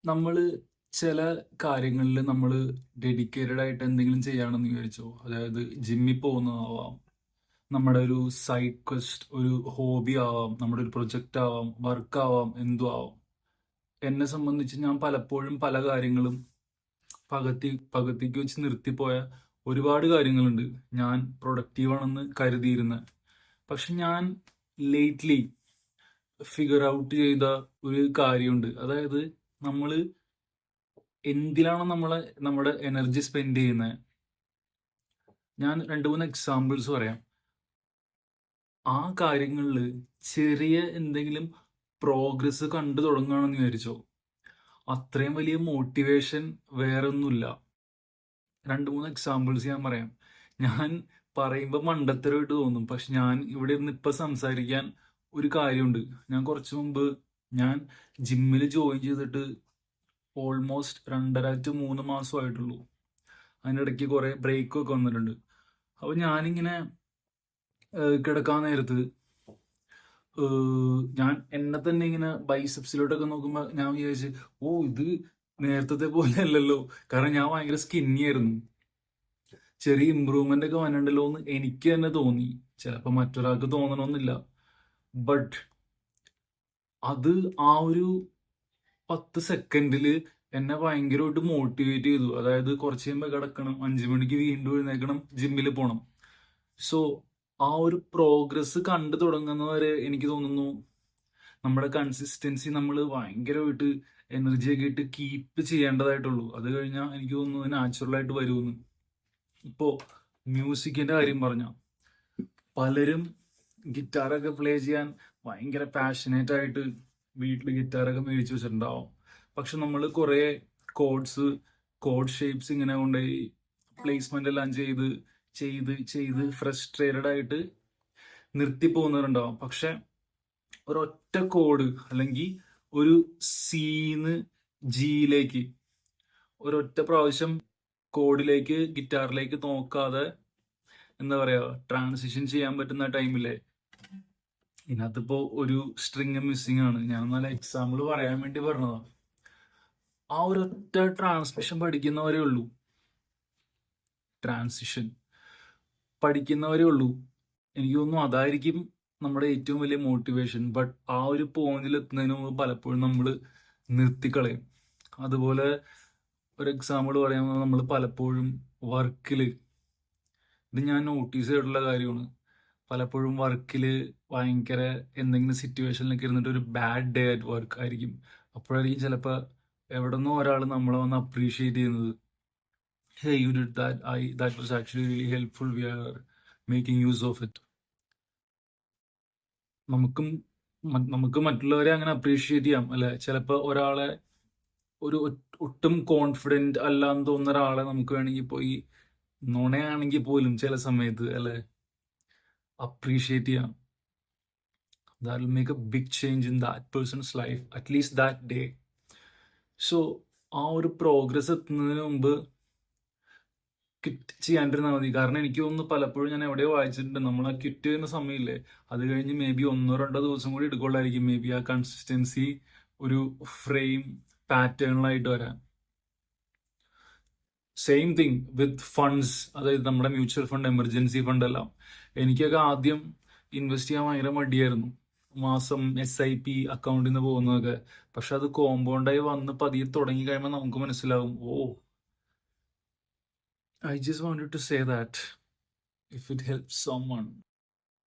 നമ്മള് ചില കാര്യങ്ങളിൽ നമ്മള് ഡെഡിക്കേറ്റഡ് ആയിട്ട് എന്തെങ്കിലും ചെയ്യുകയാണെന്ന് വിചാരിച്ചോ. അതായത് ജിമ്മിൽ പോകുന്നതാവാം, നമ്മുടെ ഒരു സൈഡ് ക്വസ്റ്റ്, ഒരു ഹോബി ആവാം, നമ്മുടെ ഒരു പ്രൊജക്റ്റ് ആവാം, വർക്ക് ആവാം, എന്തും ആവാം. എന്നെ സംബന്ധിച്ച് ഞാൻ പലപ്പോഴും പല കാര്യങ്ങളും പകുതിക്ക് വെച്ച് നിർത്തിപ്പോയ ഒരുപാട് കാര്യങ്ങളുണ്ട്. ഞാൻ പ്രൊഡക്റ്റീവ് ആണെന്ന് കരുതിയിരുന്നത്. പക്ഷെ ഞാൻ ലേറ്റ്ലി ഫിഗർ ഔട്ട് ചെയ്ത ഒരു കാര്യമുണ്ട്. അതായത് നമ്മള് എന്തിലാണോ നമ്മുടെ എനർജി സ്പെൻഡ് ചെയ്യുന്നത്. ഞാൻ രണ്ട് മൂന്ന് എക്സാമ്പിൾസ് പറയാം. ആ കാര്യങ്ങളിൽ ചെറിയ എന്തെങ്കിലും പ്രോഗ്രസ് കണ്ടു തുടങ്ങുകയാണെന്ന് വിചാരിച്ചോ, അത്രയും വലിയ മോട്ടിവേഷൻ വേറൊന്നുമില്ല. രണ്ട് മൂന്ന് എക്സാമ്പിൾസ് ഞാൻ പറയാം. ഞാൻ പറയുമ്പോൾ മണ്ടത്തരമായിട്ട് തോന്നും, പക്ഷെ ഞാൻ ഇവിടെ ഇരുന്ന് ഇപ്പം സംസാരിക്കാൻ ഒരു കാര്യമുണ്ട്. ഞാൻ കുറച്ച് മുമ്പ് ഞാൻ ജിമ്മിൽ ജോയിൻ ചെയ്തിട്ട് ഓൾമോസ്റ്റ് 2.5 to 3 മാസമായിട്ടുള്ളൂ. അതിനിടയ്ക്ക് കുറേ ബ്രേക്കൊക്കെ വന്നിട്ടുണ്ട്. അപ്പോൾ ഞാനിങ്ങനെ കിടക്കാൻ നേരത്ത് ഞാൻ എന്നെ തന്നെ ഇങ്ങനെ ബൈസെപ്സിലോട്ടൊക്കെ നോക്കുമ്പോൾ ഞാൻ വിചാരിച്ച്, ഓ ഇത് നേരത്തെ പോലെ അല്ലല്ലോ. കാരണം ഞാൻ ഭയങ്കര സ്കിന്നി ആയിരുന്നു. ചെറിയ ഇമ്പ്രൂവ്മെന്റ് ഒക്കെ വന്നിട്ടുണ്ടല്ലോ എന്ന് എനിക്ക് തന്നെ തോന്നി. ചിലപ്പോൾ മറ്റൊരാൾക്ക് തോന്നണമെന്നില്ല. ബട്ട് അത് ആ ഒരു 10 സെക്കൻഡിൽ എന്നെ ഭയങ്കരമായിട്ട് മോട്ടിവേറ്റ് ചെയ്തു. അതായത് കുറച്ച് കഴിയുമ്പോൾ കിടക്കണം, 5 മണിക്ക് വീണ്ടും എഴുന്നേക്കണം, ജിമ്മിൽ പോകണം. സോ ആ ഒരു പ്രോഗ്രസ് കണ്ടു തുടങ്ങുന്നവരെ എനിക്ക് തോന്നുന്നു നമ്മുടെ കൺസിസ്റ്റൻസി നമ്മൾ ഭയങ്കരമായിട്ട് എനർജി ഒക്കെ ഇട്ട് കീപ്പ് ചെയ്യേണ്ടതായിട്ടുള്ളൂ. അത് കഴിഞ്ഞാൽ എനിക്ക് തോന്നുന്നു നാച്ചുറലായിട്ട് വരുമെന്ന്. ഇപ്പോൾ മ്യൂസിക്കിന്റെ കാര്യം പറഞ്ഞ പലരും ഗിറ്റാറൊക്കെ പ്ലേ ചെയ്യാൻ ഭയങ്കര പാഷനേറ്റ് ആയിട്ട് വീട്ടിൽ ഗിറ്റാറൊക്കെ മേടിച്ച് വെച്ചിട്ടുണ്ടാവും. പക്ഷെ നമ്മൾ കുറേ കോഡ് ഷേപ്സ് ഇങ്ങനെ കൊണ്ടുപോയി പ്ലേസ്മെന്റ് എല്ലാം ചെയ്ത് ചെയ്ത് ചെയ്ത് ഫ്രസ്ട്രേറ്റഡ് ആയിട്ട് നിർത്തി പോകുന്നവരുണ്ടാവും. പക്ഷെ ഒരൊറ്റ കോഡ് അല്ലെങ്കിൽ ഒരു സീന്ന് ജിയിലേക്ക് ഒരൊറ്റ പ്രാവശ്യം കോഡിലേക്ക് ഗിറ്റാറിലേക്ക് നോക്കാതെ എന്താ പറയുക ട്രാൻസിഷൻ ചെയ്യാൻ പറ്റുന്ന ടൈമില്ലേ, ഇതിനകത്തിപ്പോ ഒരു സ്ട്രിങ് മിസ്സിംഗ് ആണ്. ഞാൻ നല്ല എക്സാമ്പിൾ പറയാൻ വേണ്ടി പറഞ്ഞതാ. ആ ഒരൊറ്റ ട്രാൻസ്മിഷൻ പഠിക്കുന്നവരേ ഉള്ളൂ, ട്രാൻസിഷൻ പഠിക്കുന്നവരേ ഉള്ളൂ. എനിക്ക് തോന്നുന്നു അതായിരിക്കും നമ്മുടെ ഏറ്റവും വലിയ മോട്ടിവേഷൻ. ബട്ട് ആ ഒരു പോയിന്റിൽ എത്തുന്നതിന് മുമ്പ് പലപ്പോഴും നമ്മൾ നിർത്തിക്കളയും. അതുപോലെ ഒരു എക്സാമ്പിൾ പറയുമ്പോൾ നമ്മൾ പലപ്പോഴും വർക്കിൽ, ഇത് ഞാൻ നോട്ടീസ് ചെയ്തിട്ടുള്ള കാര്യമാണ്, പലപ്പോഴും വർക്കിൽ ഭയങ്കര എന്തെങ്കിലും സിറ്റുവേഷനിലൊക്കെ ഇരുന്നിട്ട് ഒരു ബാഡ് ഡേ അറ്റ് വർക്ക് ആയിരിക്കും. അപ്പോഴായിരിക്കും ചിലപ്പോൾ എവിടെ നിന്നോ ഒരാൾ നമ്മളെ വന്ന് അപ്രീഷിയേറ്റ് ചെയ്യുന്നത്. Hey you did that, that was actually really helpful, we are making use of it. നമുക്ക് മറ്റുള്ളവരെ അങ്ങനെ അപ്രീഷിയേറ്റ് ചെയ്യാം അല്ലെ. ചിലപ്പോൾ ഒരാളെ ഒരു ഒട്ടും കോൺഫിഡന്റ് അല്ല എന്ന് തോന്നുന്ന ഒരാളെ നമുക്ക് വേണമെങ്കിൽ പോയി നുണയാണെങ്കിൽ പോലും ചില സമയത്ത് അല്ലെ അപ്രീഷിയേറ്റ് ചെയ്യാം. That will make a big change in that person's life, at least that day. So ആ ഒരു പ്രോഗ്രസ് എത്തുന്നതിന് മുമ്പ് ക്വിറ്റ് ചെയ്യാണ്ടിരുന്നാൽ മതി. കാരണം എനിക്ക് തോന്നുന്നു പലപ്പോഴും ഞാൻ എവിടെയോ വായിച്ചിട്ടുണ്ട്, നമ്മൾ ആ ക്വിറ്റ് ചെയ്യുന്ന സമയമില്ലേ, അത് കഴിഞ്ഞ് മേ ബി 1-2 ദിവസം കൂടി എടുക്കുള്ളായിരിക്കും മേ ബി ആ കൺസിസ്റ്റൻസി ഒരു ഫ്രെയിം പാറ്റേണിലായിട്ട് വരാൻ. സെയിം തിങ് വിത്ത് ഫണ്ട്സ്, അതായത് നമ്മുടെ മ്യൂച്വൽ ഫണ്ട്, എമർജൻസി ഫണ്ട് എല്ലാം. എനിക്കൊക്കെ ആദ്യം ഇൻവെസ്റ്റ് ചെയ്യാൻ ഭയങ്കര മടിയായിരുന്നു, മാസം SIP അക്കൗണ്ടിൽ നിന്ന് പോകുന്നതൊക്കെ. പക്ഷെ അത് കോമ്പൗണ്ടായി വന്ന് പതിയെ തുടങ്ങി കഴിയുമ്പോൾ നമുക്ക് മനസ്സിലാവും, ഓ I just wanted to say that if it helps someone.